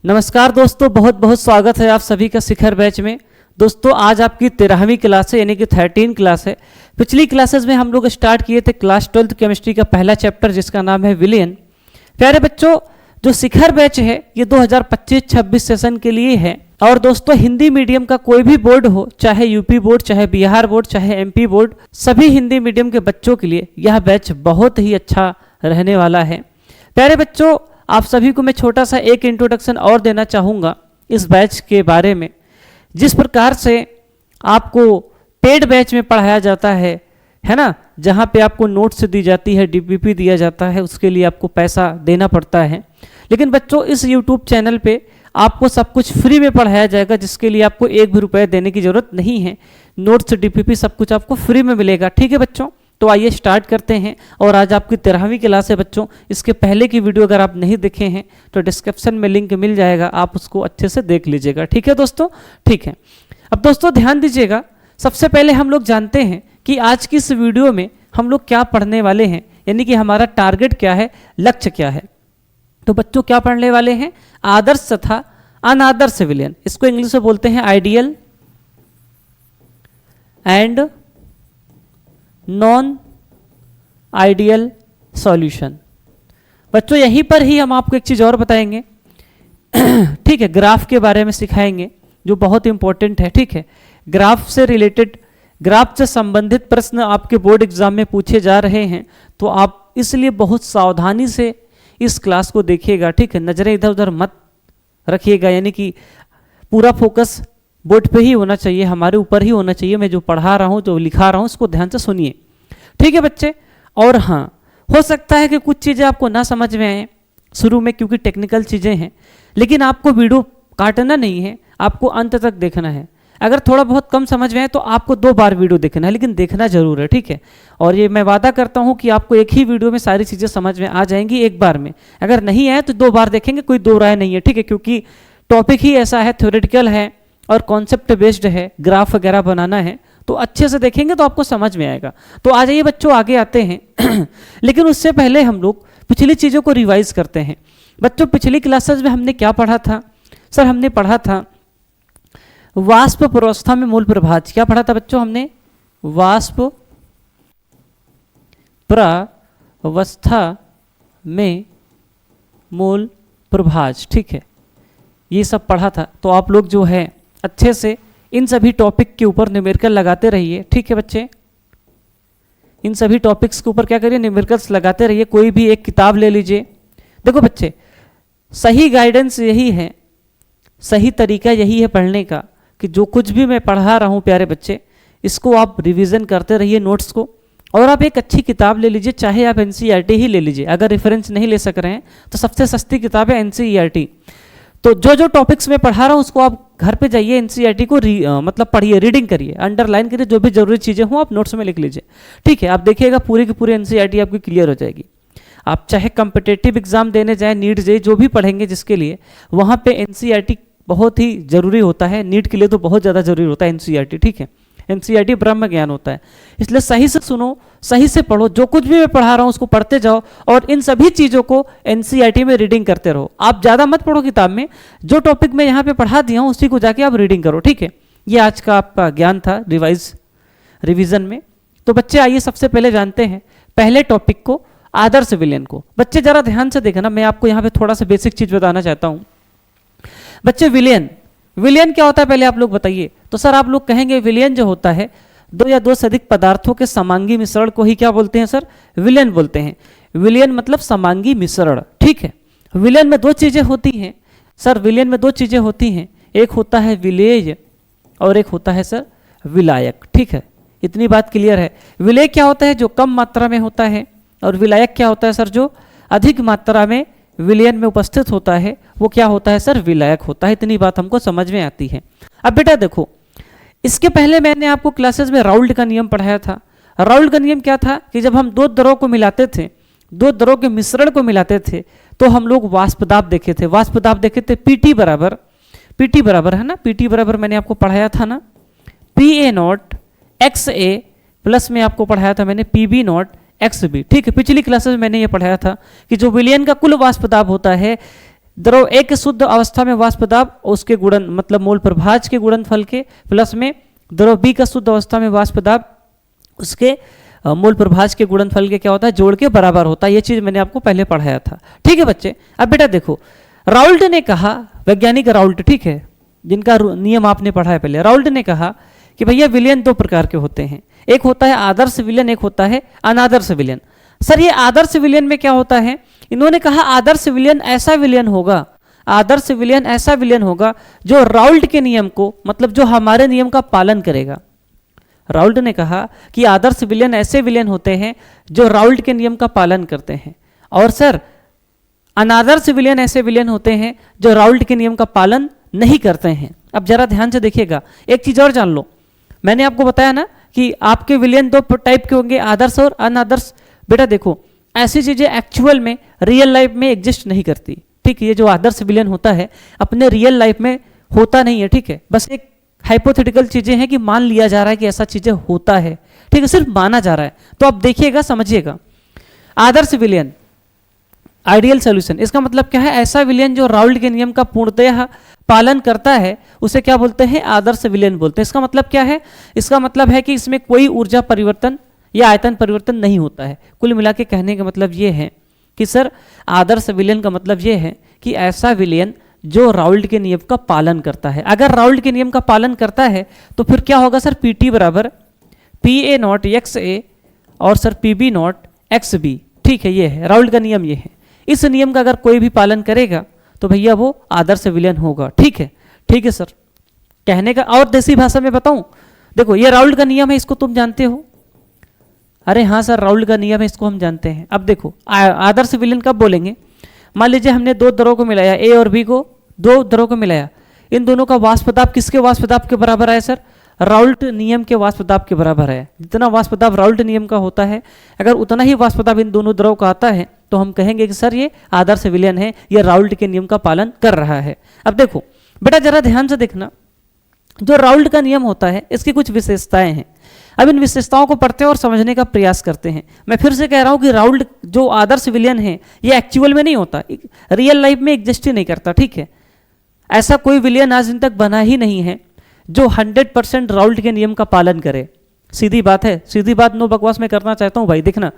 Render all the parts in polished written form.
नमस्कार दोस्तों, बहुत बहुत स्वागत है आप सभी का शिखर बैच में। दोस्तों आज आपकी 13वीं क्लास है, यानी कि 13 क्लास है। पिछली क्लासेस में हम लोग स्टार्ट किए थे क्लास 12 केमिस्ट्री का पहला चैप्टर जिसका नाम है विलियन। प्यारे बच्चों, जो शिखर बैच है ये 2025-26 सेशन के लिए है। और दोस्तों हिंदी मीडियम का कोई भी बोर्ड हो, चाहे यूपी बोर्ड, चाहे बिहार बोर्ड, चाहे एमपी बोर्ड, सभी हिंदी मीडियम के बच्चों के लिए यह बैच बहुत ही अच्छा रहने वाला है। प्यारे बच्चों, आप सभी को मैं छोटा सा एक इंट्रोडक्शन और देना चाहूँगा इस बैच के बारे में। जिस प्रकार से आपको पेड बैच में पढ़ाया जाता है ना, जहाँ पे आपको नोट्स दी जाती है, डीपीपी दिया जाता है, उसके लिए आपको पैसा देना पड़ता है। लेकिन बच्चों इस यूट्यूब चैनल पे आपको सब कुछ फ्री में पढ़ाया जाएगा, जिसके लिए आपको एक भी रुपये देने की ज़रूरत नहीं है। नोट्स, डीपीपी सब कुछ आपको फ्री में मिलेगा। ठीक है बच्चों, तो आइए स्टार्ट करते हैं। और आज आपकी 13वीं क्लास है बच्चों। इसके पहले की वीडियो अगर आप नहीं देखे हैं तो डिस्क्रिप्शन में लिंक मिल जाएगा, आप उसको अच्छे से देख लीजिएगा। ठीक है दोस्तों, ठीक है। अब दोस्तों ध्यान दीजिएगा, सबसे पहले हम लोग जानते हैं कि आज की इस वीडियो में हम लोग क्या पढ़ने वाले हैं, यानी कि हमारा टारगेट क्या है, लक्ष्य क्या है। तो बच्चों क्या पढ़ने वाले हैं, आदर्श तथा अनादर्श विलियन। इसको इंग्लिश में बोलते हैं ideal and non ideal solution. बच्चों यहीं पर ही हम आपको एक चीज़ और बताएंगे ठीक है, ग्राफ के बारे में सिखाएंगे जो बहुत इंपॉर्टेंट है। ठीक है, ग्राफ से रिलेटेड, ग्राफ से संबंधित प्रश्न आपके बोर्ड एग्जाम में पूछे जा रहे हैं, तो आप इसलिए बहुत सावधानी से इस क्लास को देखिएगा। ठीक है, नज़रें इधर उधर मत रखिएगा, यानी कि पूरा फोकस बोर्ड पे ही होना चाहिए, हमारे ऊपर ही होना चाहिए। मैं जो पढ़ा रहा हूँ, जो लिखा रहा हूँ, उसको ध्यान से सुनिए। ठीक है बच्चे। और हाँ, हो सकता है कि कुछ चीज़ें आपको ना समझ में आए शुरू में, क्योंकि टेक्निकल चीज़ें हैं, लेकिन आपको वीडियो काटना नहीं है, आपको अंत तक देखना है। अगर थोड़ा बहुत कम समझ में आए तो आपको 2 बार वीडियो देखना है, लेकिन देखना जरूर है। ठीक है, और ये मैं वादा करता हूँ कि आपको एक ही वीडियो में सारी चीज़ें समझ में आ जाएंगी एक बार में। अगर नहीं आए तो 2 बार देखेंगे, कोई 2 राय नहीं है। ठीक है, क्योंकि टॉपिक ही ऐसा है, थ्योरेटिकल है और कॉन्सेप्ट बेस्ड है, ग्राफ वगैरह बनाना है, तो अच्छे से देखेंगे तो आपको समझ में आएगा। तो आ जाइए बच्चों, आगे आते हैं लेकिन उससे पहले हम लोग पिछली चीज़ों को रिवाइज करते हैं। बच्चों पिछली क्लासेस में हमने क्या पढ़ा था सर? हमने पढ़ा था वाष्प प्रावस्था में मूल प्रभाज। क्या पढ़ा था बच्चों हमने? वाष्प प्रावस्था में मूल प्रभाज। ठीक है, ये सब पढ़ा था। तो आप लोग जो है अच्छे से इन सभी टॉपिक के ऊपर न्यूमेरिकल लगाते रहिए। ठीक है बच्चे, इन सभी टॉपिक्स के ऊपर क्या करिए, न्यूमेरिकल्स लगाते रहिए। कोई भी एक किताब ले लीजिए। देखो बच्चे, सही गाइडेंस यही है, सही तरीका यही है पढ़ने का कि जो कुछ भी मैं पढ़ा रहा हूँ प्यारे बच्चे, इसको आप रिवीजन करते रहिए नोट्स को। और आप एक अच्छी किताब ले लीजिए, चाहे आप एनसीईआरटी ही ले लीजिए। अगर रेफरेंस नहीं ले सक रहे हैं तो सबसे सस्ती किताब है एनसीईआरटी। तो जो जो टॉपिक्स में पढ़ा रहा हूँ उसको आप घर पे जाइए, एनसीईआरटी को मतलब पढ़िए, रीडिंग करिए, अंडरलाइन करिए, जो भी जरूरी चीज़ें हों आप नोट्स में लिख लीजिए। ठीक है, आप देखिएगा पूरी की पूरी एनसीईआरटी आपकी क्लियर हो जाएगी। आप चाहे कम्पिटेटिव एग्जाम देने जाए, नीट जे जो भी पढ़ेंगे जिसके लिए, वहाँ पे एनसीईआरटी बहुत ही जरूरी होता है। नीट के लिए तो बहुत ज़्यादा जरूरी होता है एनसीईआरटी। ठीक है, एनसीईआरटी ब्रह्म ज्ञान होता है, इसलिए सही से सुनो, सही से पढ़ो। जो कुछ भी मैं पढ़ा रहा हूँ उसको पढ़ते जाओ और इन सभी चीज़ों को एनसीईआरटी में रीडिंग करते रहो। आप ज़्यादा मत पढ़ो किताब में, जो टॉपिक मैं यहाँ पे पढ़ा दिया हूँ उसी को जाके आप रीडिंग करो। ठीक है, ये आज का आपका ज्ञान था रिविजन में। तो बच्चे आइए सबसे पहले जानते हैं पहले टॉपिक को, आदर्श विलियन को। बच्चे जरा ध्यान से देखना, मैं आपको यहाँ पे थोड़ा सा बेसिक चीज़ बताना चाहता हूँ। बच्चे विलियन क्या होता है पहले आप लोग बताइए। तो सर आप लोग कहेंगे विलियन जो होता है 2 या 2 से अधिक पदार्थों के समांगी मिश्रण को ही क्या बोलते हैं सर? विलियन बोलते हैं। विलियन मतलब समांगी मिश्रण। ठीक है, विलियन में 2 चीजें होती हैं सर, विलियन में 2 चीजें होती हैं, एक होता है विलेय और एक होता है सर विलायक। ठीक है, इतनी बात क्लियर है। विलेय क्या होता है? जो कम मात्रा में होता है, और विलायक क्या होता है सर? जो अधिक मात्रा में विलियन में उपस्थित होता है, वो क्या होता है सर? विलायक होता है। इतनी बात हमको समझ में आती है। अब बेटा देखो, इसके पहले मैंने आपको क्लासेस में राउल्ट का नियम पढ़ाया था। राउल्ट का नियम क्या था कि जब हम 2 दरों को मिलाते थे, 2 दरों के मिश्रण को मिलाते थे, तो हम लोग वाष्प दाब देखे थे। वाष्प दाब देखे थे पीटी बराबर है ना, पीटी बराबर मैंने आपको पढ़ाया था ना, PA0 XA प्लस में आपको पढ़ाया था मैंने PB0 XB। ठीक है, पिछली क्लासेस में मैंने ये पढ़ाया था कि जो विलियन का कुल वाष्प दाब होता है द्रव ए के शुद्ध अवस्था में वाष्प दाब उसके गुणन मतलब मोल प्रभाज के गुणनफल के प्लस में द्रव बी का शुद्ध अवस्था में वाष्प दाब उसके मोल प्रभाज के गुणनफल के क्या होता है, जोड़ के बराबर होता है। ये चीज मैंने आपको पहले पढ़ाया था। ठीक है बच्चे, अब बेटा देखो, राउल्ट ने कहा, वैज्ञानिक राउल्ट, ठीक है, जिनका नियम आपने पढ़ा है पहले, राउल्ट ने कहा कि भैया विलयन दो प्रकार के होते हैं, एक होता है आदर्श विलयन, एक होता है अनादर्श विलयन। सर ये आदर्श विलयन में क्या होता है, इन्होंने कहा आदर्श विलयन ऐसा विलयन होगा, आदर्श विलयन ऐसा विलयन होगा जो राउल्ट के नियम को, मतलब जो हमारे नियम का पालन करेगा। राउल्ट ने कहा कि आदर्श विलयन ऐसे विलयन होते हैं जो राउल्ट के नियम का पालन करते हैं, और सर अनादर्श विलयन ऐसे विलयन होते हैं जो राउल्ट के नियम का पालन नहीं करते हैं। अब जरा ध्यान से देखिएगा, एक चीज और जान लो, मैंने आपको बताया ना कि आपके विलयन दो टाइप के होंगे, आदर्श और अनादर्श। बेटा देखो, ऐसी चीजें एक्चुअल में रियल लाइफ में एग्जिस्ट नहीं करती। ठीक है, ये जो आदर्श विलयन होता है अपने रियल लाइफ में होता नहीं है। ठीक है, बस एक हाइपोथेटिकल चीजें हैं कि मान लिया जा रहा है कि ऐसा चीजें होता है। ठीक है, सिर्फ माना जा रहा है। तो आप देखिएगा, समझिएगा, आदर्श विलयन, आइडियल सॉल्यूशन, इसका मतलब क्या है, ऐसा विलयन जो राउल्ट के नियम का पूर्णतः पालन करता है उसे क्या बोलते हैं, आदर्श विलयन बोलते हैं। इसका मतलब क्या है, इसका मतलब है कि इसमें कोई ऊर्जा परिवर्तन या आयतन परिवर्तन नहीं होता है। कुल मिला के कहने का मतलब ये है कि सर आदर्श विलयन का मतलब ये है कि ऐसा विलयन जो राउल्ट के नियम का पालन करता है। अगर राउल्ट के नियम का पालन करता है तो फिर क्या होगा सर, पी टी बराबर P A not x A और sir P B not x B. ठीक है, ये है राउल्ट का नियम, ये है। इस नियम का अगर कोई भी पालन करेगा तो भैया वो आदर्श विलयन होगा। ठीक है, ठीक है सर, कहने का और देसी भाषा में बताऊं, देखो ये राउल्ट का नियम है, इसको तुम जानते हो। अरे हाँ सर, राउल्ट का नियम है, इसको हम जानते हैं। अब देखो आदर्श विलयन कब बोलेंगे, मान लीजिए हमने दो दरों को मिलाया, ए और बी को, दो दरों को मिलाया, इन दोनों का वाष्प दाब किसके वाष्प दाब के बराबर है सर, राउल्ट नियम के वाष्प दाब के बराबर है। जितना वाष्प दाब राउल्ट नियम का होता है, अगर उतना ही वाष्प दाब इन दोनों द्रव का आता है तो हम कहेंगे कि सर ये आदर्श विलयन है, ये राउल्ट के नियम का पालन कर रहा है। अब देखो बेटा जरा ध्यान से देखना, जो राउल्ट का नियम होता है इसकी कुछ विशेषताएं हैं। अब इन विशेषताओं को पढ़ते हैं और समझने का प्रयास करते हैं। मैं फिर से कह रहा हूं कि राउल्ट जो आदर्श विलयन है ये एक्चुअल में नहीं होता, रियल लाइफ में एग्जिस्ट ही नहीं करता। ठीक है, ऐसा कोई विलयन आज दिन तक बना ही नहीं है जो 100% राउल्ट के नियम का पालन करे। सीधी बात है, सीधी बात, नो बकवास मैं करना चाहता हूं भाई। देखना,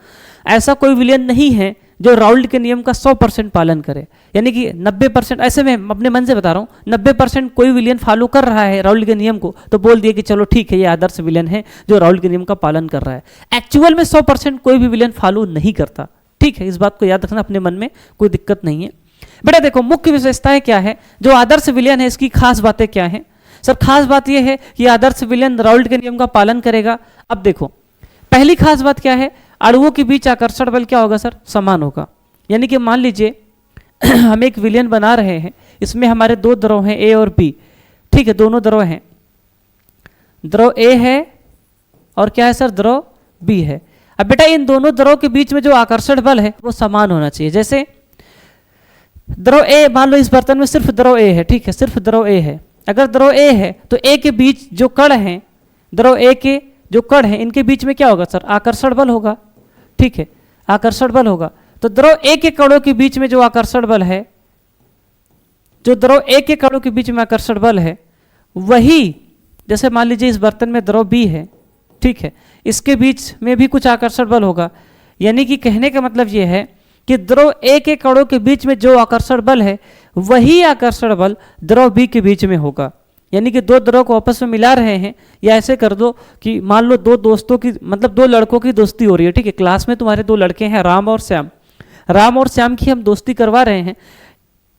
ऐसा कोई विलयन नहीं है जो राउल्ट के नियम का 100% पालन करे, यानी कि 90%। ऐसे में अपने मन से बता रहा हूँ, 90% कोई विलयन फॉलो कर रहा है राउल्ट के नियम को तो बोल दिए कि चलो ठीक है ये आदर्श विलयन है जो राउल्ट के नियम का पालन कर रहा है। एक्चुअल में 100% कोई भी विलयन फॉलो नहीं करता। ठीक है, इस बात को याद रखना, अपने मन में कोई दिक्कत नहीं है। बेटा देखो मुख्य विशेषताएं क्या है, जो आदर्श विलयन है इसकी खास बातें क्या है। सर खास बात यह है कि आदर्श विलयन राउल्ट के नियम का पालन करेगा। अब देखो पहली खास बात क्या है, अणुओं के बीच आकर्षण बल क्या होगा सर, समान होगा। यानी कि मान लीजिए हम एक विलयन बना रहे हैं, इसमें हमारे दो द्रव हैं ए और बी। ठीक है, दोनों द्रव हैं, द्रव ए है और क्या है सर, द्रव बी है। अब बेटा इन दोनों द्रव के बीच में जो आकर्षण बल है वो समान होना चाहिए। जैसे द्रव ए, मान लो इस बर्तन में सिर्फ द्रव ए है, ठीक है, सिर्फ द्रव ए है। अगर द्रव ए है तो ए के बीच जो कण हैं, द्रव ए के जो कण हैं इनके बीच में क्या होगा सर, आकर्षण बल होगा। ठीक है, आकर्षण बल होगा। तो द्रव ए के कणों के बीच में जो आकर्षण बल है, जो द्रव ए के कणों के बीच में आकर्षण बल है वही, जैसे मान लीजिए इस बर्तन में द्रव बी है, ठीक है, इसके बीच में भी कुछ आकर्षण बल होगा। यानी कि कहने का मतलब ये है कि द्रव ए के कणों के बीच में जो आकर्षण बल है वही आकर्षण बल द्रव बी के बीच में होगा। यानी कि दो द्रव को आपस में मिला रहे हैं, या ऐसे कर दो कि मान लो दो दोस्तों की, मतलब दो लड़कों की दोस्ती हो रही है। ठीक है, क्लास में तुम्हारे दो लड़के हैं राम और श्याम, राम और श्याम की हम दोस्ती करवा रहे हैं।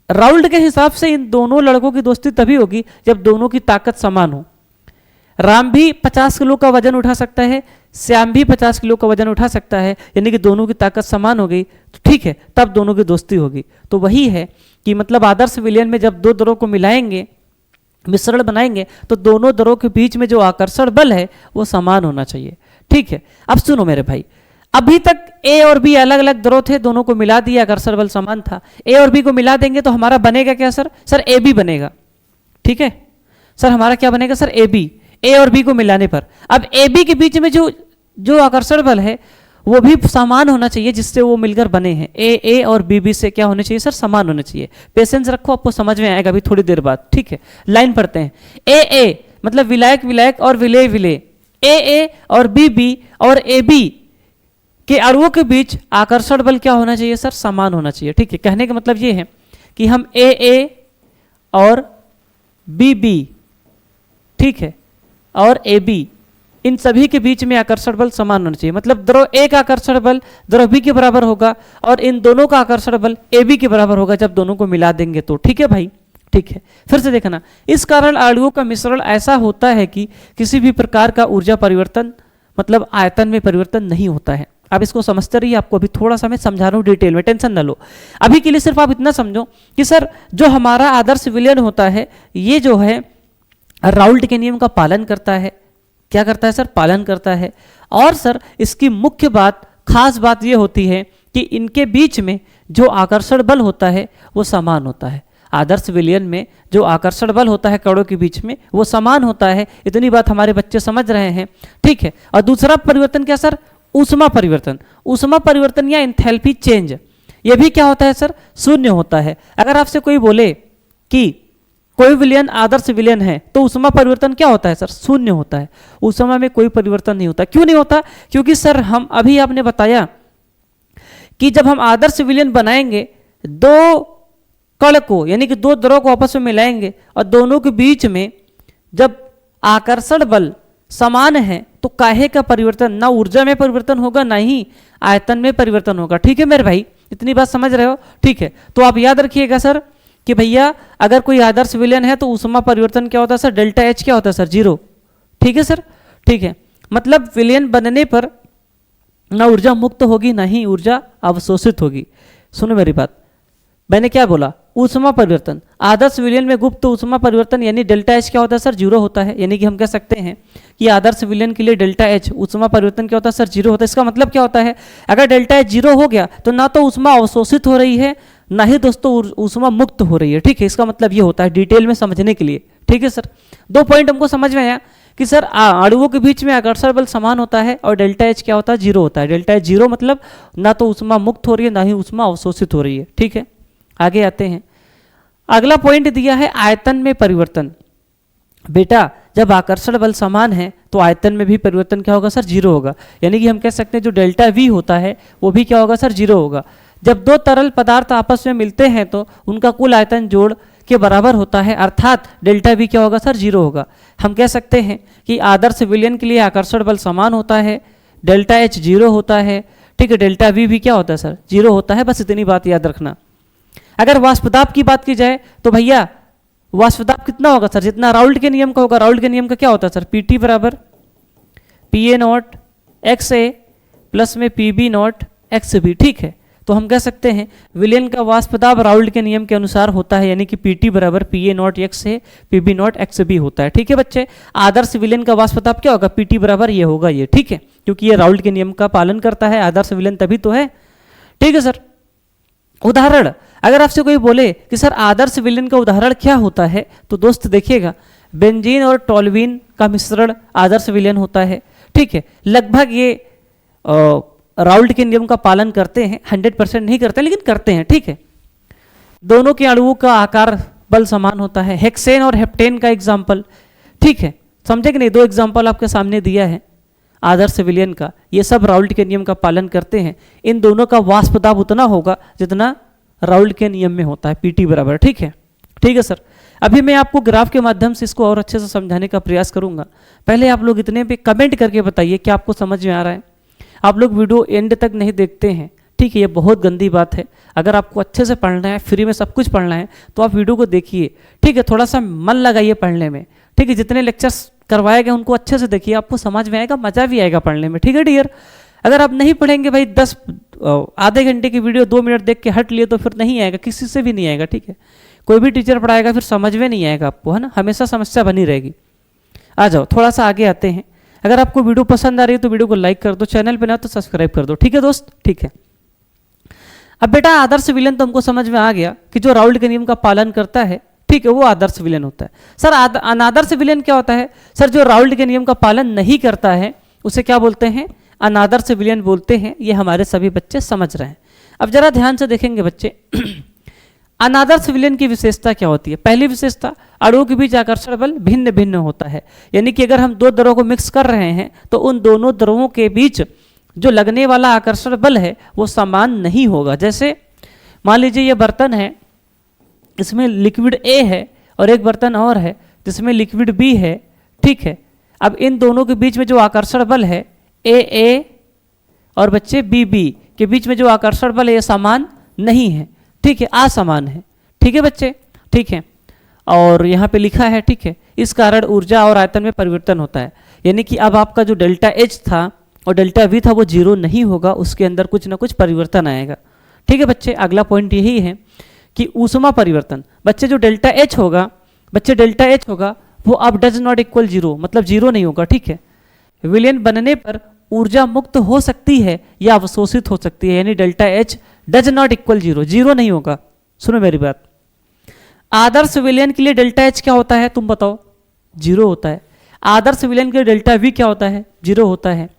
राउल्ट के हिसाब से इन दोनों लड़कों की दोस्ती तभी होगी जब दोनों की ताकत समान हो। राम भी 50 किलो का वजन उठा सकता है, श्याम भी 50 किलो का वजन उठा सकता है, यानी कि दोनों की ताकत समान हो गई तो ठीक है, तब दोनों की दोस्ती होगी। तो वही है कि मतलब आदर्श विलयन में जब दो द्रव को मिलाएंगे, मिश्रण बनाएंगे, तो दोनों द्रव के बीच में जो आकर्षण बल है वो समान होना चाहिए। ठीक है, अब सुनो मेरे भाई, अभी तक ए और बी अलग अलग द्रव थे, दोनों को मिला दिया, आकर्षण बल समान था। ए और बी को मिला देंगे तो हमारा बनेगा क्या सर, सर ए बी बनेगा। ठीक है सर, हमारा क्या बनेगा सर, ए बी, ए और बी को मिलाने पर। अब ए बी के बीच में जो आकर्षण बल है वो भी समान होना चाहिए जिससे वो मिलकर बने हैं। ए और बी से क्या होने चाहिए सर, समान होने चाहिए। पेशेंस रखो, आपको समझ में आएगा अभी थोड़ी देर बाद, ठीक है। लाइन पढ़ते हैं। ए मतलब विलायक विलायक और विलेय विलेय, ए और बी और ए बी के अणुओं के बीच आकर्षण बल क्या होना चाहिए सर, समान होना चाहिए, ठीक है। कहने का मतलब ये है कि हम ए और बी, ठीक है, और ए बी, इन सभी के बीच में आकर्षण बल समान होना चाहिए। मतलब द्रव ए का आकर्षण बल द्रव बी के बराबर होगा और इन दोनों का आकर्षण बल ए बी के बराबर होगा जब दोनों को मिला देंगे तो, ठीक है भाई, ठीक है। फिर से देखना, इस कारण अणुओं का मिश्रण ऐसा होता है कि किसी भी प्रकार का ऊर्जा परिवर्तन मतलब आयतन में परिवर्तन नहीं होता है। आप इसको समझते रहिए, आपको अभी थोड़ा सा मैं समझा रहा हूँ डिटेल में, टेंशन न लो। अभी के लिए सिर्फ आप इतना समझो कि सर जो हमारा आदर्श विलयन होता है ये जो है राउल्ट के नियम का पालन करता है। क्या करता है सर, पालन करता है। और सर इसकी मुख्य बात, खास बात ये होती है कि इनके बीच में जो आकर्षण बल होता है वो समान होता है। आदर्श विलयन में जो आकर्षण बल होता है कणों के बीच में वो समान होता है। इतनी बात हमारे बच्चे समझ रहे हैं, ठीक है। और दूसरा परिवर्तन क्या सर, ऊष्मा परिवर्तन। ऊष्मा परिवर्तन या एंथैल्पी चेंज, ये भी क्या होता है सर, शून्य होता है। अगर आपसे कोई बोले कि कोई विलयन आदर्श विलयन है तो ऊष्मा परिवर्तन क्या होता है सर, शून्य होता है। ऊष्मा में कोई परिवर्तन नहीं होता। क्यों नहीं होता, क्योंकि सर हम अभी आपने बताया कि जब हम आदर्श विलयन बनाएंगे दो कण को यानी कि दो द्रव को आपस में मिलाएंगे और दोनों के बीच में जब आकर्षण बल समान है तो काहे का परिवर्तन, ना ऊर्जा में परिवर्तन होगा ना ही आयतन में परिवर्तन होगा, ठीक है मेरे भाई, इतनी बात समझ रहे हो, ठीक है। तो आप याद रखिएगा सर कि भैया अगर कोई आदर्श विलयन है तो ऊष्मा परिवर्तन क्या होता है सर, डेल्टा एच क्या होता है सर, 0, ठीक है सर, ठीक है। मतलब विलयन बनने पर ना ऊर्जा मुक्त होगी ना ही ऊर्जा अवशोषित होगी। सुनो मेरी बात, मैंने क्या बोला, ऊष्मा परिवर्तन। आदर्श विलयन में गुप्त ऊष्मा परिवर्तन यानी डेल्टा एच क्या होता है सर, 0 होता है। यानी कि हम कह सकते हैं कि आदर्श विलयन के लिए डेल्टा एच ऊष्मा परिवर्तन क्या होता है सर, 0 होता है। इसका मतलब क्या होता है, अगर डेल्टा एच 0 हो गया तो ना तो ऊष्मा अवशोषित हो रही है ना ही दोस्तों ऊष्मा मुक्त हो रही है, ठीक है। इसका मतलब ये होता है डिटेल में समझने के लिए, ठीक है सर। 2 पॉइंट हमको समझ में आया कि सर अणुओं के बीच में आकर्षण बल समान होता है और डेल्टा एच क्या होता है, 0 होता है। डेल्टा एच 0 मतलब ना तो ऊष्मा मुक्त हो रही है ना ही ऊष्मा अवशोषित हो रही है, ठीक है। आगे आते हैं, अगला पॉइंट दिया है आयतन में परिवर्तन। बेटा जब आकर्षण बल समान है तो आयतन में भी परिवर्तन क्या होगा सर, 0 होगा। यानी कि हम कह सकते हैं जो डेल्टा वी होता है वो भी क्या होगा सर, 0 होगा। जब दो तरल पदार्थ आपस में मिलते हैं तो उनका कुल आयतन जोड़ के बराबर होता है, अर्थात डेल्टा वी क्या होगा सर, 0 होगा। हम कह सकते हैं कि आदर्श विलयन के लिए आकर्षण बल समान होता है, डेल्टा एच 0 होता है, ठीक है। डेल्टा वी भी क्या होता है सर, 0 होता है। बस इतनी बात याद रखना। अगर वाष्पदाब की बात की जाए तो भैया वाष्पदाब कितना होगा सर, जितना राउल्ट के नियम का होगा। राउल्ट के नियम का क्या होता है सर, पीटी बराबर पीए नॉट एक्स ए प्लस में पीबी नॉट एक्स बी, ठीक है। तो हम कह सकते हैं विलयन का वाष्पदाब राउल्ट के नियम के अनुसार होता है, यानी कि पीटी बराबर PA naught x A PB naught x B होता है, ठीक है बच्चे। आदर्श विलयन का वाष्पदाब क्या होगा, पीटी बराबर ये होगा ये, ठीक है, क्योंकि ये राउल्ट के नियम का पालन करता है। आदर्श विलयन तभी तो है, ठीक है सर। उदाहरण, अगर आपसे कोई बोले कि सर आदर्श विलयन का उदाहरण क्या होता है तो दोस्त देखिएगा, बेंजीन और टोल्यूइन का मिश्रण आदर्श विलयन होता है, ठीक है। लगभग ये राउल्ट के नियम का पालन करते हैं, 100% नहीं करते लेकिन करते हैं, ठीक है। दोनों के अणुओं का आकार बल समान होता है। हेक्सेन और हेप्टेन का एग्जाम्पल, ठीक है, समझे कि नहीं, 2 एग्जाम्पल आपके सामने दिया है आदर्श विलयन का। ये सब राउल्ट के नियम का पालन करते हैं। इन दोनों का वाष्पदाब उतना होगा जितना राउल्ट के नियम में होता है, पीटी बराबर, ठीक है, ठीक है सर। अभी मैं आपको ग्राफ के माध्यम से इसको और अच्छे से समझाने का प्रयास करूंगा। पहले आप लोग इतने पे कमेंट करके बताइए कि आपको समझ में आ रहा है। आप लोग वीडियो एंड तक नहीं देखते हैं, ठीक है, ये बहुत गंदी बात है। अगर आपको अच्छे से पढ़ना है, फ्री में सब कुछ पढ़ना है तो आप वीडियो को देखिए, ठीक है। थोड़ा सा मन लगाइए पढ़ने में, ठीक है। जितने लेक्चर्स करवाए गए उनको अच्छे से देखिए, आपको समझ में आएगा, मजा भी आएगा पढ़ने में, ठीक है डियर। अगर आप नहीं पढ़ेंगे भाई, आधे घंटे की वीडियो 2 मिनट देख के हट लिए तो फिर नहीं आएगा, किसी से भी नहीं आएगा, ठीक है। कोई भी टीचर पढ़ाएगा फिर समझ में नहीं आएगा आपको, है ना, हमेशा समस्या बनी रहेगी। आ जाओ थोड़ा सा आगे आते हैं। अगर आपको वीडियो पसंद आ रही है तो वीडियो को लाइक कर दो, चैनल पे ना तो सब्सक्राइब कर दो, ठीक है दोस्त, ठीक है। अब बेटा आदर्श विलयन तो हमको समझ में आ गया कि जो राउल्ट के नियम का पालन करता है, ठीक है, वो आदर्श विलयन होता है। सर अनादर्श विलयन क्या होता है, सर जो राउल्ट के नियम का पालन नहीं करता है उसे क्या बोलते हैं, अनादर्श विलयन बोलते हैं, ये हमारे सभी बच्चे समझ रहे हैं। अब जरा ध्यान से देखेंगे बच्चे अनादर्श विलयन की विशेषता क्या होती है। पहली विशेषता, अणुओं के बीच आकर्षण बल भिन्न भिन्न होता है, यानी कि अगर हम दो द्रवों को मिक्स कर रहे हैं तो उन दोनों द्रवों के बीच जो लगने वाला आकर्षण बल है वो समान नहीं होगा। जैसे मान लीजिए ये बर्तन है, इसमें लिक्विड ए है और एक बर्तन और है जिसमें लिक्विड बी है, ठीक है। अब इन दोनों के बीच में जो आकर्षण बल है ए और बच्चे बी के बीच में जो आकर्षण बल है ये समान नहीं है, ठीक है, असमान है, ठीक है बच्चे, ठीक है। और यहाँ पे लिखा है, ठीक है, इस कारण ऊर्जा और आयतन में परिवर्तन होता है, यानी कि अब आपका जो डेल्टा एच था और डेल्टा वी था वो जीरो नहीं होगा, उसके अंदर कुछ ना कुछ परिवर्तन आएगा, ठीक है बच्चे। अगला पॉइंट यही है कि ऊष्मा परिवर्तन, बच्चे जो डेल्टा एच होगा, बच्चे डेल्टा एच होगा वो अब डज नॉट इक्वल जीरो, मतलब जीरो नहीं होगा, ठीक है। विलयन बनने पर ऊर्जा मुक्त हो सकती है या अवशोषित हो सकती है, यानी delta H does not equal zero, zero नहीं होगा। सुनो मेरी बात, आदर्श विलयन के लिए डेल्टा एच क्या होता है तुम बताओ? जीरो होता है। आदर्श विलयन के लिए डेल्टा वी क्या होता है? जीरो होता है।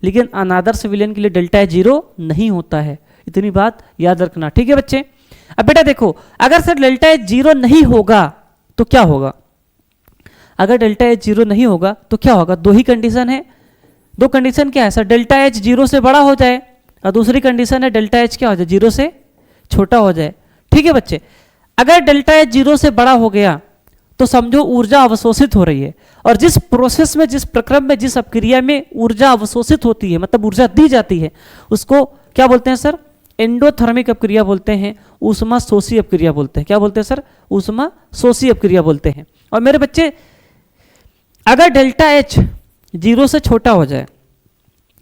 लेकिन अनादर्श विलयन के लिए डेल्टा एच जीरो नहीं होता है, इतनी बात याद रखना, ठीक है बच्चे। अब बेटा देखो, अगर सर डेल्टा एच जीरो नहीं होगा तो क्या होगा? अगर डेल्टा एच जीरो नहीं होगा तो क्या होगा? दो ही कंडीशन है। दो कंडीशन क्या है सर? डेल्टा एच जीरो से बड़ा हो जाए और दूसरी कंडीशन है डेल्टा एच क्या हो जाए? जीरो से छोटा हो जाए, ठीक है बच्चे। अगर डेल्टा एच जीरो से बड़ा हो गया तो समझो ऊर्जा अवशोषित हो रही है, और जिस प्रोसेस में, जिस प्रक्रम में, जिस अपक्रिया में ऊर्जा अवशोषित होती है, मतलब ऊर्जा दी जाती है, उसको क्या बोलते हैं सर? एंडोथर्मिक अपक्रिया बोलते हैं, ऊष्मा शोषी अपक्रिया बोलते हैं। क्या बोलते हैं सर? ऊष्मा शोषी अपक्रिया बोलते हैं। और मेरे बच्चे, अगर डेल्टा एच जीरो से छोटा हो जाए,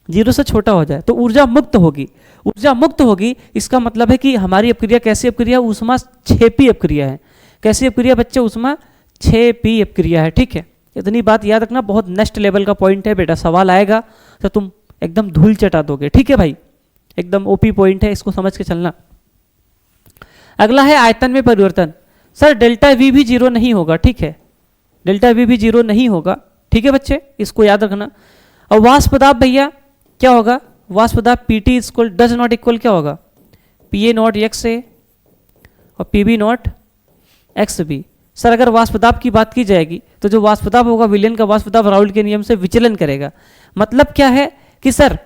जीरो से छोटा हो जाए तो ऊर्जा मुक्त होगी। ऊर्जा मुक्त होगी, इसका मतलब है कि हमारी अपक्रिया कैसी अपक्रिया? ऊष्मा क्षेपी अपक्रिया है। कैसी अपक्रिया बच्चे? ऊष्मा क्षेपी अपक्रिया है, ठीक है। इतनी बात याद रखना, बहुत नेक्स्ट लेवल का पॉइंट है बेटा, सवाल आएगा तो तुम एकदम धूल चटा दोगे, ठीक है भाई, एकदम ओपी पॉइंट है, इसको समझ के चलना। अगला है आयतन में परिवर्तन। सर डेल्टा वी भी जीरो नहीं होगा, ठीक है, डेल्टा वी भी जीरो नहीं होगा, ठीक है बच्चे, इसको याद रखना। और वाष्प दाब भैया क्या होगा? वाष्प दाब P T equal does not equal क्या होगा? P A not x A और P B not x B. Sir अगर वाष्प दाब की बात की जाएगी तो जो वाष्प दाब होगा, विलयन का वाष्प दाब राउल्ट के नियम से विचलन करेगा। मतलब क्या है कि सर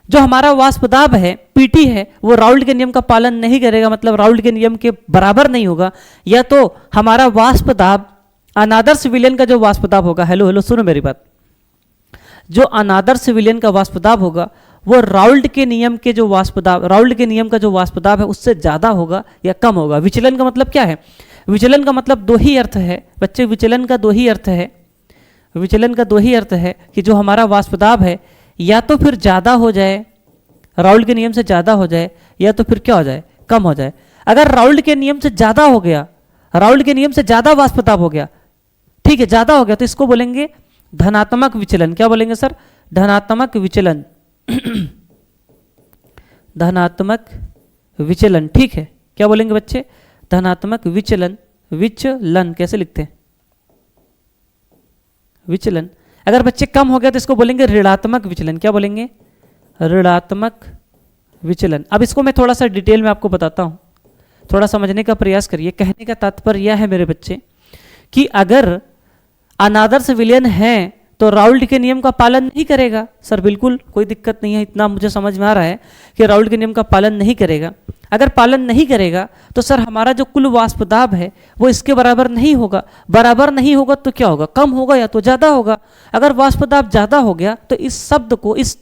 जो हमारा वाष्प दाब है पीटी है वो राउल्ट के नियम का पालन नहीं करेगा, मतलब राउल्ट के नियम के बराबर नहीं होगा। या तो हमारा वाष्प दाब अनादर्श विलयन का जो वाष्प दाब होगा, हेलो सुनो मेरी बात, जो अनादर्श विलयन का वाष्प दाब होगा वो राउल्ट के नियम के जो वाष्प दाब, राउल्ट के नियम का जो वाष्प दाब है उससे ज़्यादा होगा या कम होगा। विचलन का मतलब क्या है? विचलन का मतलब दो ही अर्थ है बच्चे, विचलन का दो ही अर्थ है, विचलन का दो ही अर्थ है कि जो हमारा वाष्प दाब है या तो फिर ज़्यादा हो जाए, राउल्ट के नियम से ज़्यादा हो जाए, या तो फिर क्या हो जाए? कम हो जाए। अगर राउल्ट के नियम से ज़्यादा हो गया, राउल्ट के नियम से ज़्यादा वाष्प दाब हो गया, ठीक है, ज़्यादा हो गया, तो इसको बोलेंगे धनात्मक विचलन। क्या बोलेंगे सर? धनात्मक विचलन धनात्मक विचलन, ठीक है। क्या बोलेंगे बच्चे? धनात्मक विचलन। विचलन कैसे लिखते हैं? विचलन। अगर बच्चे कम हो गया तो इसको बोलेंगे ऋणात्मक विचलन। क्या बोलेंगे? ऋणात्मक विचलन। अब इसको मैं थोड़ा सा डिटेल में आपको बताता हूँ, थोड़ा समझने का प्रयास करिए। कहने का तात्पर्य यह है मेरे बच्चे कि अगर अनादर्श विलयन है तो राउल्ट के नियम का पालन नहीं करेगा। सर बिल्कुल कोई दिक्कत नहीं है, इतना मुझे समझ में आ रहा है कि राउल्ट के नियम का पालन नहीं करेगा। अगर पालन नहीं करेगा तो सर हमारा जो कुल वाष्प दाब है वो इसके बराबर नहीं होगा। बराबर नहीं होगा तो क्या होगा? कम होगा या तो ज़्यादा होगा। अगर वाष्प दाब ज़्यादा हो गया तो इस शब्द को, इस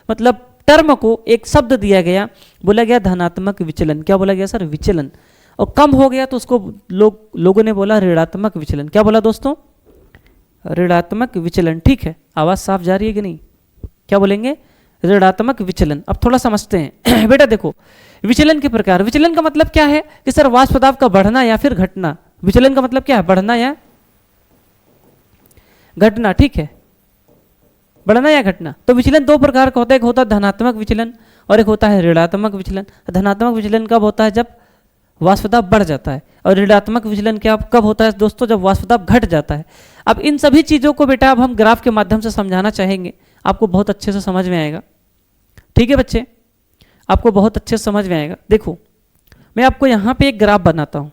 मतलब टर्म को एक शब्द दिया गया, बोला गया धनात्मक विचलन। क्या बोला गया सर? विचलन। और कम हो गया तो उसको लोगों ने बोला ऋणात्मक विचलन। क्या बोला दोस्तों? ऋणात्मक विचलन, ठीक है। आवाज़ साफ जा रही है कि नहीं? क्या बोलेंगे? ऋणात्मक विचलन। अब थोड़ा समझते हैं बेटा देखो, विचलन के प्रकार। विचलन का मतलब क्या है कि सर वाष्प दाब का बढ़ना या फिर घटना। विचलन का मतलब क्या है? बढ़ना या घटना, ठीक है, बढ़ना या घटना। तो विचलन दो प्रकार का होता है, एक होता है धनात्मक विचलन और एक होता है ऋणात्मक विचलन। धनात्मक विचलन कब होता है? जब वाष्प दाब बढ़ जाता है। और ऋणात्मक विचलन क्या कब होता है दोस्तों? जब वाष्प दाब घट जाता है। अब इन सभी चीज़ों को बेटा अब हम ग्राफ के माध्यम से समझाना चाहेंगे, आपको बहुत अच्छे से समझ में आएगा। ठीक है बच्चे, आपको बहुत अच्छे समझ में आएगा। देखो मैं आपको यहाँ पे एक ग्राफ बनाता हूँ,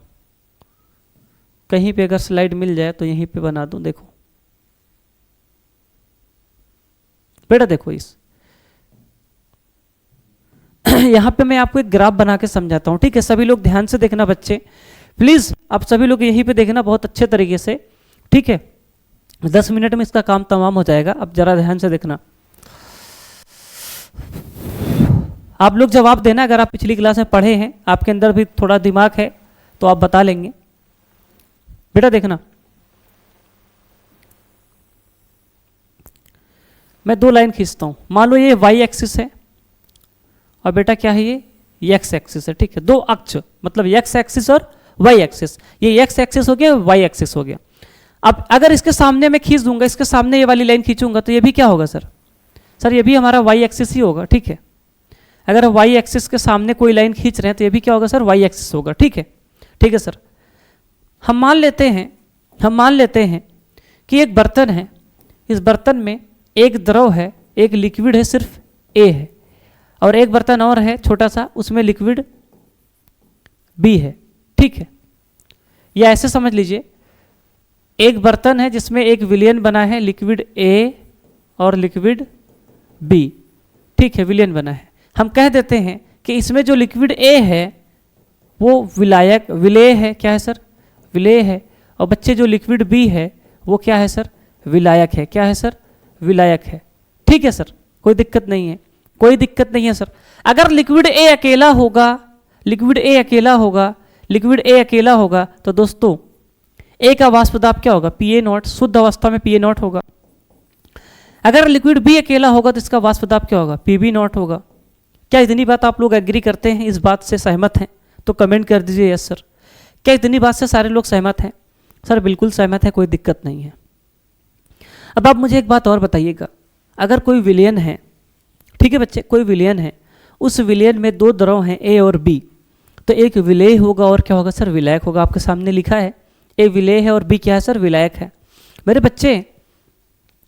कहीं पे अगर स्लाइड मिल जाए तो यहीं पे बना दूं। देखो बेटा, देखो इस यहाँ पे मैं आपको एक ग्राफ बना के समझाता हूँ, ठीक है। सभी लोग ध्यान से देखना बच्चे, प्लीज आप सभी लोग यहीं पे देखना बहुत अच्छे तरीके से, ठीक है। 10 मिनट में इसका काम तमाम हो जाएगा, अब जरा ध्यान से देखना। आप लोग जवाब देना, अगर आप पिछली क्लास में पढ़े हैं, आपके अंदर भी थोड़ा दिमाग है तो आप बता लेंगे। बेटा देखना, मैं 2 लाइन खींचता हूं, मान लो ये y एक्सिस है और बेटा क्या है ये x एक्सिस है, ठीक है। 2 अक्ष मतलब x एक्सिस और y एक्सिस, ये x एक्सिस हो गया, y एक्सिस हो गया। अब अगर इसके सामने मैं खींच दूंगा, इसके सामने ये वाली लाइन खींचूंगा तो ये भी क्या होगा सर? सर ये भी हमारा y एक्सिस ही होगा, ठीक है। अगर y एक्सिस के सामने कोई लाइन खींच रहे हैं तो ये भी क्या होगा सर? y एक्सिस होगा, ठीक है। ठीक है सर, हम मान लेते हैं कि एक बर्तन है, इस बर्तन में एक द्रव है, एक लिक्विड है, सिर्फ A है, और एक बर्तन और है छोटा सा, उसमें लिक्विड B है, ठीक है। या ऐसे समझ लीजिए, एक बर्तन है जिसमें एक विलयन बना है, लिक्विड A और लिक्विड B, ठीक है, विलयन बना है। हम कह देते हैं कि इसमें जो लिक्विड A है वो विलेय है, क्या है सर? विलेय है। और बच्चे जो लिक्विड B है वो क्या है सर? विलायक है। क्या है सर? विलायक है, ठीक है सर, कोई दिक्कत नहीं है, कोई दिक्कत नहीं है सर। अगर लिक्विड A अकेला होगा, लिक्विड A अकेला होगा तो दोस्तों A का वाष्प दाब क्या होगा? PA0, शुद्ध अवस्था में PA0 होगा। अगर लिक्विड B अकेला होगा तो इसका वाष्प दाब क्या होगा? PB0 होगा। क्या इतनी बात आप लोग एग्री करते हैं, इस बात से सहमत हैं? तो कमेंट कर दीजिए यस सर। क्या इतनी बात से सारे लोग सहमत हैं? सर बिल्कुल सहमत है, कोई दिक्कत नहीं है। अब आप मुझे एक बात और बताइएगा, अगर कोई विलयन है, ठीक है बच्चे, कोई विलयन है, उस विलयन में 2 द्रव हैं A और B, तो एक विलेय होगा और क्या होगा सर? विलायक होगा। आपके सामने लिखा है A विलेय है और B क्या है सर? विलायक है। मेरे बच्चे,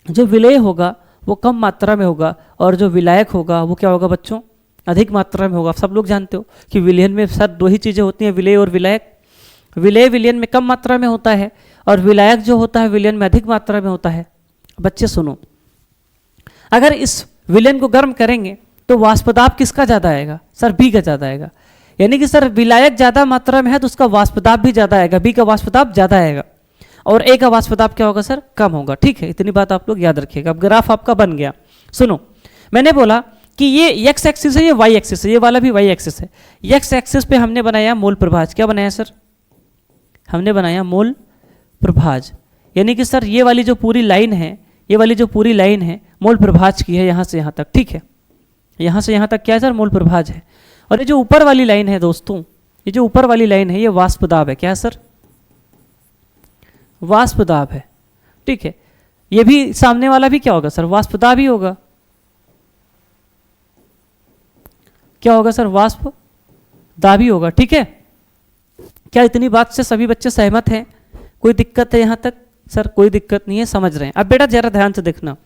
जो विलेय होगा वो कम मात्रा में होगा और जो विलायक होगा वो क्या होगा बच्चों? अधिक मात्रा में होगा। आप सब लोग जानते हो कि विलयन में सर 2 ही चीज़ें होती हैं, विलेय और विलायक। विलेय विलयन में कम मात्रा में होता है और विलायक जो होता है विलयन में अधिक मात्रा में होता है। बच्चे सुनो, अगर इस विलयन को गर्म करेंगे तो वाष्प दाब किसका ज़्यादा आएगा? सर B का ज़्यादा आएगा। यानी कि सर विलायक ज़्यादा मात्रा में है तो उसका वाष्प दाब भी ज़्यादा आएगा, B का वाष्प दाब ज़्यादा आएगा और A का वाष्प दाब क्या होगा सर? कम होगा, ठीक है। इतनी बात आप लोग याद रखिएगा। अब ग्राफ आपका बन गया। सुनो, मैंने बोला कि ये x एक्सिस है, ये y एक्सिस है, ये वाला भी y एक्सिस है। x एक्सिस पे हमने बनाया मोल प्रभाज। क्या बनाया सर? हमने बनाया मोल प्रभाज। यानी कि सर ये वाली जो पूरी लाइन है, ये वाली जो पूरी लाइन है मोल प्रभाज की है, यहाँ से यहाँ तक, ठीक है। यहाँ से यहाँ तक क्या है सर? मोल प्रभाज है। और ये जो ऊपर वाली लाइन है दोस्तों, ये जो ऊपर वाली लाइन है ये वाष्प दाब है। क्या है सर? वाष्प दाब है, ठीक है। ये भी सामने वाला भी क्या होगा सर? वाष्प दाब ही होगा। क्या होगा सर? वाष्प दाब ही होगा, ठीक है। क्या इतनी बात से सभी बच्चे सहमत हैं? कोई दिक्कत है यहाँ तक? सर कोई दिक्कत नहीं है, समझ रहे हैं। अब बेटा जरा ध्यान से देखना,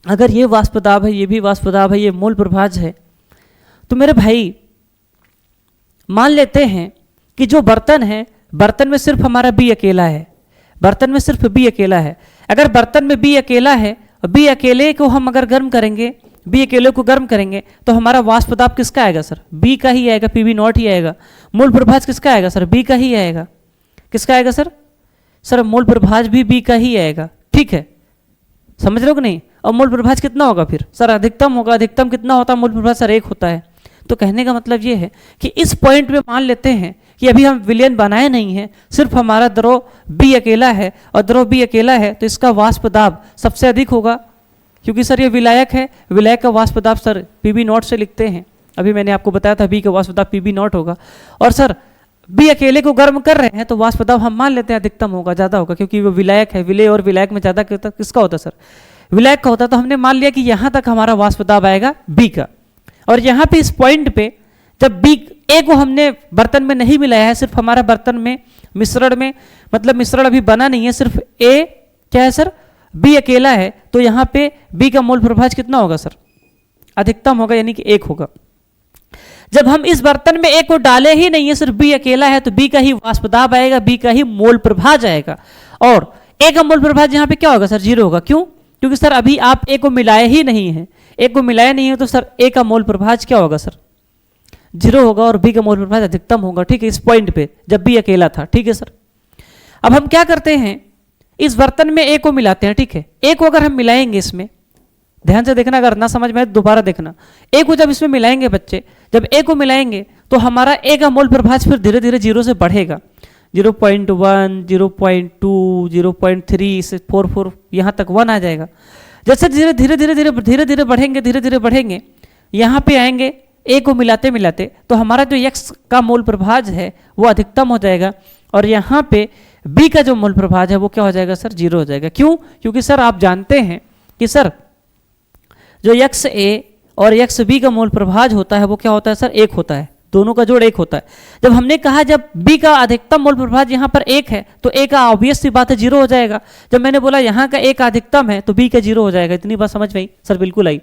अगर ये वाष्प दाब है, ये भी वाष्प दाब है, ये मोल प्रभाज है, तो मेरे भाई मान लेते हैं कि जो बर्तन है, बर्तन में सिर्फ हमारा B अकेला है, बर्तन में सिर्फ B अकेला है। अगर बर्तन में B अकेला है और B अकेले को हम अगर गर्म करेंगे, B अकेले को गर्म करेंगे तो हमारा वाष्प दाब किसका आएगा सर? B का ही आएगा, PB0 ही आएगा। मोल प्रभाज किसका आएगा सर? B का ही आएगा। किसका आएगा सर? सर मोल प्रभाज भी B का ही आएगा, ठीक है। समझ रहे हो कि नहीं? और मोल प्रभाज कितना होगा फिर? सर अधिकतम होगा। अधिकतम कितना होता है? मोल प्रभाज सर 1 होता है। तो कहने का मतलब ये है कि इस पॉइंट पे मान लेते हैं कि अभी हम विलयन बनाए नहीं हैं, सिर्फ हमारा द्रव B अकेला है और द्रव B अकेला है तो इसका वाष्प दाब सबसे अधिक होगा, क्योंकि सर ये विलायक है। विलायक का वाष्प दाब सर PB0 से लिखते हैं, अभी मैंने आपको बताया था B का वाष्प दाब PB0 होगा। और सर B अकेले को गर्म कर रहे हैं तो वाष्प दाब हम मान लेते हैं अधिकतम होगा, ज़्यादा होगा, क्योंकि वो विलायक है। विलेय और विलायक में ज़्यादा किसका होता है सर? विलायक का होता है। तो हमने मान लिया कि यहाँ तक हमारा वाष्प दाब आएगा B का। और यहाँ पे इस पॉइंट पे जब A को हमने बर्तन में नहीं मिलाया है, सिर्फ हमारा बर्तन में मिश्रण में, मतलब मिश्रण अभी बना नहीं है, सिर्फ A क्या है सर? B अकेला है, तो यहाँ पे B का मोल प्रभाज कितना होगा सर? अधिकतम होगा यानी कि 1 होगा। जब हम इस बर्तन में ए को डाले ही नहीं है, सिर्फ बी अकेला है, तो बी का ही वाष्प दाब आएगा, बी का ही मोल प्रभाज आएगा, और ए का मोल प्रभाज यहाँ पे क्या होगा सर? 0 होगा। क्यों? क्योंकि सर अभी आप ए को मिलाए ही नहीं है, ए को मिलाया नहीं है, तो सर ए का मोल प्रभाज क्या होगा सर? 0 होगा, और बी का मोल प्रभाज अधिकतम होगा। ठीक है, इस पॉइंट पे जब बी अकेला था। ठीक है सर, अब हम क्या करते हैं, इस बर्तन में ए को मिलाते हैं। ठीक है, ए को अगर हम मिलाएंगे इसमें, ध्यान से देखना, अगर ना समझ में आए दोबारा देखना, ए को जब इसमें मिलाएंगे बच्चे, जब ए को मिलाएंगे तो हमारा ए का मोल प्रभाज फिर धीरे धीरे 0 से बढ़ेगा, 0.1, 0.2, 0.3 से 4 यहाँ तक 1 आ जाएगा। जैसे धीरे धीरे धीरे धीरे धीरे धीरे बढ़ेंगे, धीरे धीरे बढ़ेंगे, यहाँ पे आएंगे ए को मिलाते मिलाते, तो हमारा जो एक्स का मोल प्रभाज है वो अधिकतम हो जाएगा, और यहाँ पे बी का जो मोल प्रभाज है वो क्या हो जाएगा सर? 0 हो जाएगा। क्यों? क्योंकि सर आप जानते हैं कि सर जो एक्स ए और एक्स बी का मोल प्रभाज होता है वो क्या होता है सर? 1 होता है, दोनों का जोड़ 1 होता है। जब हमने कहा जब बी का अधिकतम मोल प्रभाज यहाँ पर 1 है, तो ए का ऑब्वियस सी बात है 0 हो जाएगा। जब मैंने बोला यहाँ का ए का अधिकतम है, तो बी का 0 हो जाएगा। इतनी बात समझ में आई सर? बिल्कुल आई।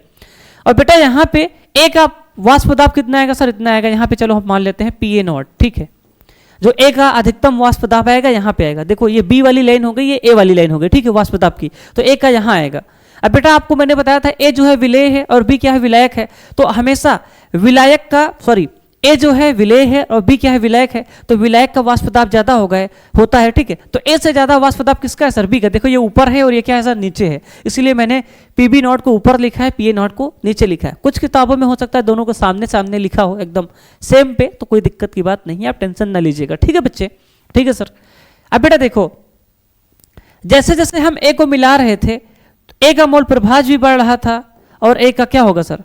और बेटा यहाँ पे ए का वाष्प दाब कितना आएगा सर? इतना आएगा। यहाँ पे चलो हम मान लेते हैं PA0। ठीक है, जो ए का अधिकतम वाष्प दाब आएगा यहाँ पे आएगा। देखो ये बी वाली लाइन हो गई, ये ए वाली लाइन हो गई। ठीक है, वाष्प दाब की, तो ए का यहाँ आएगा। अब बेटा आपको मैंने बताया था ए जो है विलेय है और बी क्या है? विलायक है। तो हमेशा विलायक का, सॉरी, ए जो है विलेय है और बी क्या है? विलायक है। तो विलायक का वाष्प दाब ज्यादा होता है। ठीक है, तो ए से ज्यादा वाष्प दाब किसका है सर? बी का। देखो ये ऊपर है और ये क्या है सर? नीचे है, इसलिए मैंने PB0 को ऊपर लिखा है, PA0 को नीचे लिखा है। कुछ किताबों में हो सकता है दोनों को सामने सामने लिखा हो एकदम सेम पे, तो कोई दिक्कत की बात नहीं है, आप टेंशन ना लीजिएगा। ठीक है बच्चे? ठीक है सर। अब बेटा देखो, जैसे जैसे हम ए को मिला रहे थे, ए का मोल प्रभाज भी बढ़ रहा था, और ए का क्या होगा सर?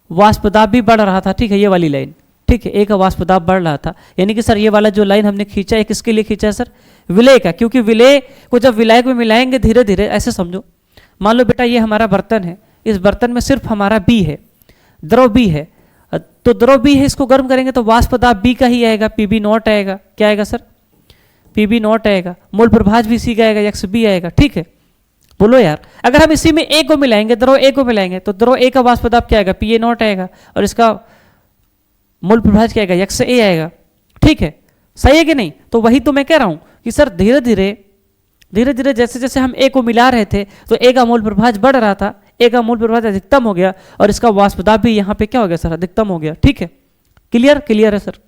वाष्प दाब भी बढ़ रहा था। ठीक है, ये वाली लाइन, ठीक है, ए का वाष्प दाब बढ़ रहा था। यानी कि सर ये वाला जो लाइन हमने खींचा है किसके लिए खींचा है सर? विलेय का। क्योंकि विलेय को जब विलायक में मिलाएंगे धीरे धीरे, ऐसे समझो, मान लो बेटा ये हमारा बर्तन है, इस बर्तन में सिर्फ हमारा बी है, द्रव बी है, तो द्रव बी है, इसको गर्म करेंगे तो वाष्प दाब बी का ही आएगा, PB0 आएगा। क्या आएगा सर? PB0 आएगा। मोल प्रभाज भी सी का आएगा, एक्स बी आएगा। ठीक है, बोलो यार, अगर हम इसी में ए को मिलाएंगे, द्रव ए को मिलाएंगे, तो द्रव ए का वाष्प दाब क्या आएगा? PA0 आएगा, और इसका मोल प्रभाज क्या आएगा? एक्स ए आएगा। ठीक है, सही है कि नहीं? तो वही तो मैं कह रहा हूं कि सर धीरे धीरे जैसे जैसे हम ए को मिला रहे थे, तो ए का मोल प्रभाज बढ़ रहा था, ए का मोल प्रभाज अधिकतम हो गया, और इसका वाष्प दाब भी यहाँ पे क्या हो गया सर? अधिकतम हो गया। ठीक है, क्लियर है सर?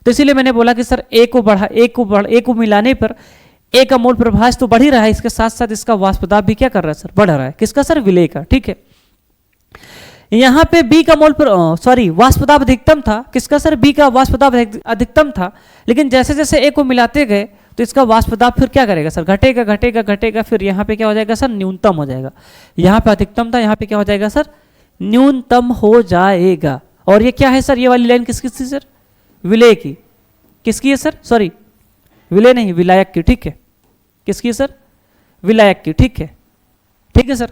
तो इसीलिए मैंने बोला कि सर ए को मिलाने पर ए का मोल प्रभाज तो बढ़ ही रहा है, इसके साथ साथ इसका वाष्प दाब भी क्या कर रहा है सर? बढ़ रहा है। किसका सर? विलेय का। ठीक है, यहाँ पे बी का वाष्प दाब अधिकतम था। किसका सर? बी का वाष्प दाब अधिकतम था, लेकिन जैसे जैसे ए को मिलाते गए तो इसका वाष्प दाब फिर क्या करेगा सर? घटेगा घटेगा घटेगा, फिर यहाँ पे क्या हो जाएगा सर? न्यूनतम हो जाएगा। यहाँ पे अधिकतम था, यहाँ पे क्या हो जाएगा सर? न्यूनतम हो जाएगा। और ये क्या है सर? ये वाली लाइन किसकी थी सर? विलेय की। किसकी है सर? सॉरी, विलेय नहीं, विलायक की। ठीक है, किसकी है सर? विलायक की। ठीक है सर।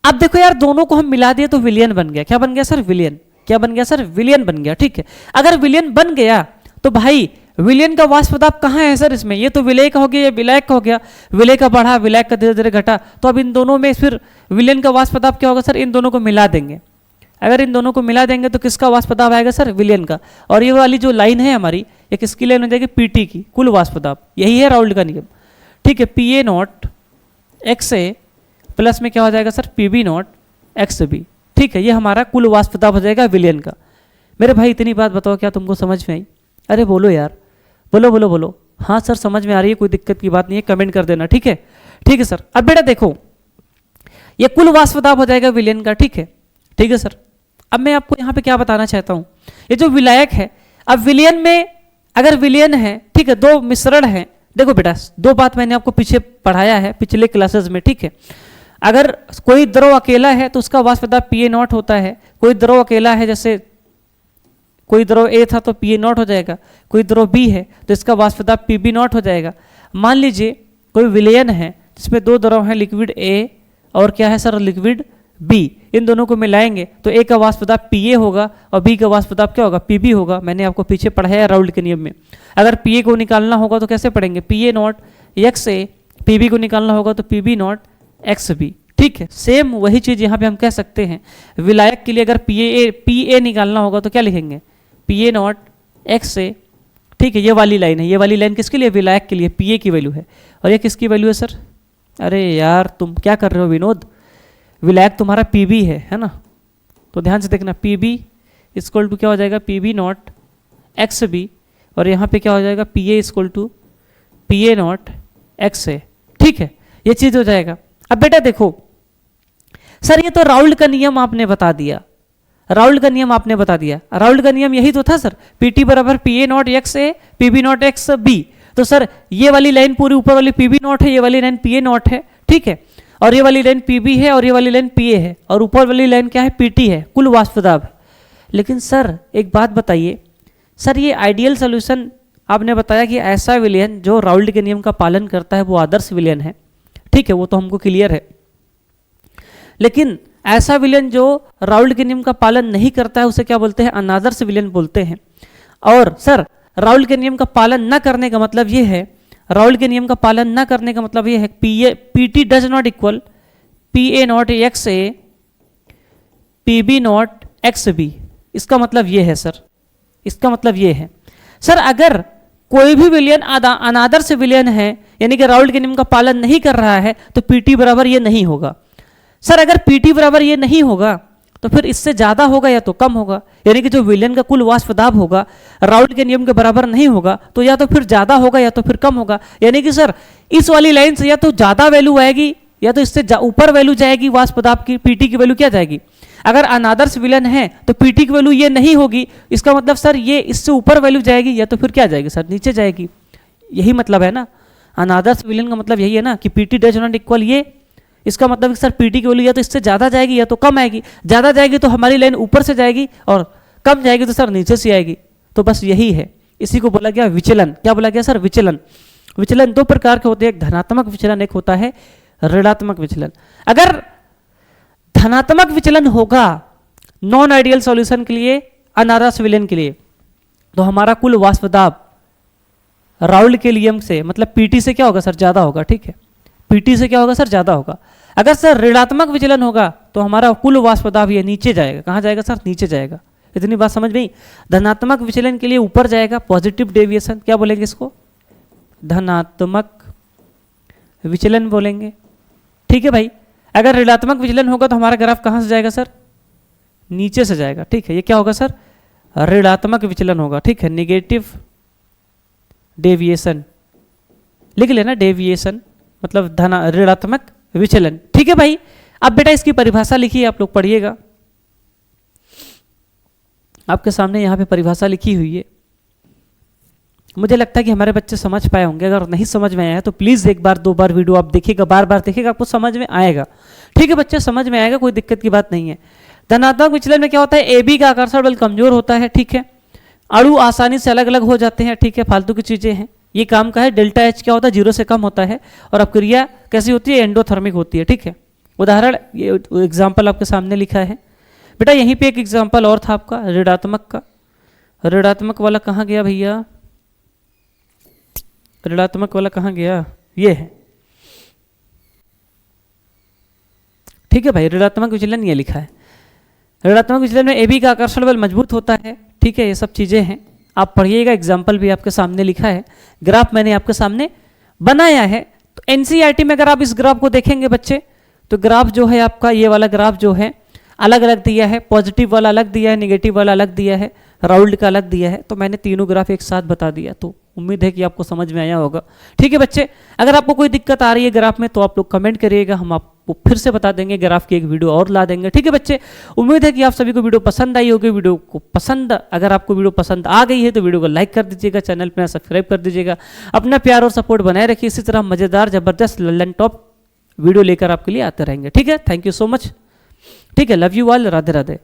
अब देखो यार, दोनों को हम मिला दिए तो विलियन बन गया। क्या बन गया सर? विलियन। क्या बन गया सर? विलियन बन गया। ठीक है, अगर विलियन बन गया तो भाई विलियन का वाष्प दाब कहाँ है सर? इसमें। ये तो विलेय का हो गया, ये विलायक का हो गया। विलेय का बढ़ा, विलायक का धीरे धीरे घटा, तो अब इन दोनों में फिर विलियन का वाष्प दाब क्या होगा सर? इन दोनों को मिला देंगे। अगर इन दोनों को मिला देंगे तो किसका वाष्प दाब आएगा सर? विलियन का। और ये वाली जो लाइन है हमारी, ये किसकी लाइन हो जाएगी? PT की, कुल वाष्प दाब। यही है राउल्ट का नियम। ठीक है, PA0 XA प्लस में क्या हो जाएगा सर? PB0 XB। ठीक है, ये हमारा कुल वाष्प दाब हो जाएगा विलियन का। मेरे भाई इतनी बात बताओ, क्या तुमको समझ में आई? अरे बोलो यार, बोलो। हाँ सर समझ में आ रही है, कोई दिक्कत की बात नहीं है, कमेंट कर देना। ठीक है सर। अब बेटा देखो, ये कुल वाष्प दाब हो जाएगा विलियन का। ठीक है सर। अब मैं आपको यहाँ पे क्या बताना चाहता हूँ, ये जो विलायक है, अब विलियन में अगर विलियन है, ठीक है, दो मिश्रण है। देखो बेटा, दो बात मैंने आपको पीछे पढ़ाया है पिछले क्लासेस में। ठीक है, अगर कोई द्रव अकेला है तो उसका वाष्प दाब PA0 होता है। कोई द्रव अकेला है, जैसे कोई द्रव A था तो PA0 हो जाएगा, कोई द्रव B है तो इसका वाष्प दाब PB0 हो जाएगा। मान लीजिए कोई विलयन है जिसमें दो द्रव हैं, लिक्विड A और क्या है सर? Liquid B। इन दोनों को मिलाएंगे तो A का वाष्प दाब PA होगा और B का वाष्प दाब क्या होगा? PB होगा। मैंने आपको पीछे पढ़ाया राउल्ट के नियम में। अगर PA को निकालना होगा तो कैसे पढ़ेंगे? PA0 XA, PB को निकालना होगा तो PB0 XB। ठीक ठीक है, सेम वही चीज यहाँ पे हम कह सकते हैं। विलायक के लिए अगर पी ए निकालना होगा तो क्या लिखेंगे, P A not x A, ठीक है, ये वाली लाइन है, ये वाली लाइन किसके लिए, विलायक के लिए, पी ए की वैल्यू है। और ये किसकी वैल्यू है सर, अरे यार तुम क्या कर रहे हो विनोद, विलायक तुम्हारा पी बी है ना, तो ध्यान से देखना, पी बी इक्वल टू क्या हो जाएगा, P B not x B, और यहाँ पे क्या हो जाएगा, P A equal to P A not x A, ठीक है, ये चीज हो जाएगा। अब बेटा देखो सर, ये तो राउल्ट का नियम आपने बता दिया, राउल्ट का नियम आपने बता दिया, राउल्ट का नियम यही तो था सर, पी टी बराबर P A not x A P B not x B. तो सर ये वाली लाइन पूरी ऊपर वाली पी बी नॉट है, ये वाली लाइन पी ए नॉट है, ठीक है, और ये वाली लाइन पी बी है और ये वाली लाइन पी ए है, और ऊपर वाली लाइन क्या है, पी टी है, कुल वाष्प दाब। लेकिन सर एक बात बताइए सर, ये आइडियल सोल्यूशन आपने बताया कि ऐसा विलयन जो राउल्ट के नियम का पालन करता है वो आदर्श विलयन है, ठीक है, वो तो हमको क्लियर है। लेकिन ऐसा विलयन जो राउल्ट के नियम का पालन नहीं करता है उसे क्या बोलते हैं, अनादर्श विलयन बोलते हैं। और सर राउल्ट के नियम का पालन न करने का मतलब ये है, राउल्ट के नियम का पालन न करने का मतलब ये है, P T does not equal P A not x A P B not x B. इसका मतलब ये है सर, इसका मतलब ये है सर, अगर कोई भी विलयन अनादर्श विलयन है यानी कि राउल्ट के नियम का पालन नहीं कर रहा है तो पीटी बराबर ये नहीं होगा। सर अगर पीटी बराबर ये नहीं होगा तो फिर इससे ज्यादा होगा या तो कम होगा, यानी कि जो विलयन का कुल वाष्प दाब होगा राउल्ट के नियम के बराबर नहीं होगा तो या तो फिर ज्यादा होगा या तो फिर कम होगा। यानी कि सर इस वाली लाइन से या तो ज्यादा वैल्यू आएगी या तो इससे ऊपर वैल्यू जाएगी वाष्प दाब की, पीटी की वैल्यू क्या जाएगी। अगर अनादर्श विलयन है तो पीटी की वैल्यू ये नहीं होगी, इसका मतलब सर ये इससे ऊपर वैल्यू जाएगी या तो फिर क्या जाएगी सर, नीचे जाएगी। यही मतलब है ना, अनादर्श विलयन का मतलब यही है ना कि पीटी डज नॉट इक्वल ये, इसका मतलब सर पीटी की वैल्यू या तो इससे ज़्यादा जाएगी या तो कम आएगी। ज़्यादा जाएगी तो हमारी लाइन ऊपर से जाएगी और कम जाएगी तो सर नीचे से आएगी। तो बस यही है, इसी को बोला गया विचलन। क्या बोला गया सर, विचलन। विचलन दो प्रकार के होते हैं, एक धनात्मक विचलन, एक होता है ऋणात्मक विचलन। अगर धनात्मक विचलन होगा नॉन आइडियल सॉल्यूशन के लिए, अनादर्श विलयन के लिए, तो हमारा कुल वाष्प दाब राउल्ट के नियम से मतलब पीटी से क्या होगा सर, ज्यादा होगा, ठीक है, पीटी से क्या होगा सर, ज्यादा होगा। अगर सर ऋणात्मक विचलन होगा तो हमारा कुल वाष्प दाब ये नीचे जाएगा। कहाँ जाएगा सर, नीचे जाएगा। इतनी बात समझ में आई। धनात्मक विचलन के लिए ऊपर जाएगा, पॉजिटिव डेविएशन, क्या बोलेंगे इसको, धनात्मक विचलन बोलेंगे, ठीक है भाई। अगर ऋणात्मक विचलन होगा तो हमारा ग्राफ कहाँ से जाएगा सर, नीचे से जाएगा, ठीक है। ये क्या होगा सर, ऋणात्मक विचलन होगा, ठीक है, नेगेटिव डेविएशन लिख लेना, डेविएशन मतलब ऋणात्मक विचलन, ठीक है भाई। अब बेटा इसकी परिभाषा लिखिए, आप लोग पढ़िएगा, आपके सामने यहाँ पे परिभाषा लिखी हुई है। मुझे लगता है कि हमारे बच्चे समझ पाए होंगे। अगर नहीं समझ में आया है तो प्लीज़ एक बार दो बार वीडियो आप देखिएगा, बार बार देखिएगा, आपको समझ में आएगा, ठीक है बच्चे, समझ में आएगा, कोई दिक्कत की बात नहीं है। धनात्मक विचलन में क्या होता है, ए बी का आकर्षण बल कमजोर होता है, ठीक है, अणु आसानी से अलग अलग हो जाते हैं, ठीक है, फालतू की चीज़ें हैं। ये काम का है, डेल्टा एच क्या होता है, 0 से कम होता है, और अपक्रिया कैसी होती है, एंडोथर्मिक होती है, ठीक है। उदाहरण ये एग्जाम्पल आपके सामने लिखा है बेटा। यहीं पे एक एग्जाम्पल और था आपका ऋणात्मक का, ऋणात्मक वाला कहाँ गया भैया, ऋणात्मक वाला कहाँ गया, ये है, ठीक है भाई। ऋणात्मक विचलन ये लिखा है, ऋणात्मक विचलन में ए बी का आकर्षण बल मजबूत होता है, ठीक है, ये सब चीज़ें हैं, आप पढ़िएगा। एग्जाम्पल भी आपके सामने लिखा है, ग्राफ मैंने आपके सामने बनाया है। तो एनसीईआरटी में अगर आप इस ग्राफ को देखेंगे बच्चे तो ग्राफ जो है आपका, ये वाला ग्राफ जो है अलग अलग दिया है, पॉजिटिव वाला अलग दिया है, नेगेटिव वाला अलग दिया है, राउल्ट का अलग दिया है। तो मैंने तीनों ग्राफ एक साथ बता दिया, तो उम्मीद है कि आपको समझ में आया होगा, ठीक है बच्चे। अगर आपको कोई दिक्कत आ रही है ग्राफ में तो आप लोग कमेंट करिएगा, हम आपको फिर से बता देंगे, ग्राफ की एक वीडियो और ला देंगे, ठीक है बच्चे। उम्मीद है कि आप सभी को वीडियो पसंद आई होगी। वीडियो को पसंद, अगर आपको वीडियो पसंद आ गई है तो वीडियो को लाइक कर दीजिएगा, चैनल पर सब्सक्राइब कर दीजिएगा, अपना प्यार और सपोर्ट बनाए रखिए। इसी तरह मजेदार जबरदस्त लल्लन टॉप वीडियो लेकर आपके लिए आते रहेंगे, ठीक है। थैंक यू सो मच, ठीक है, love you all, Radhe Radhe.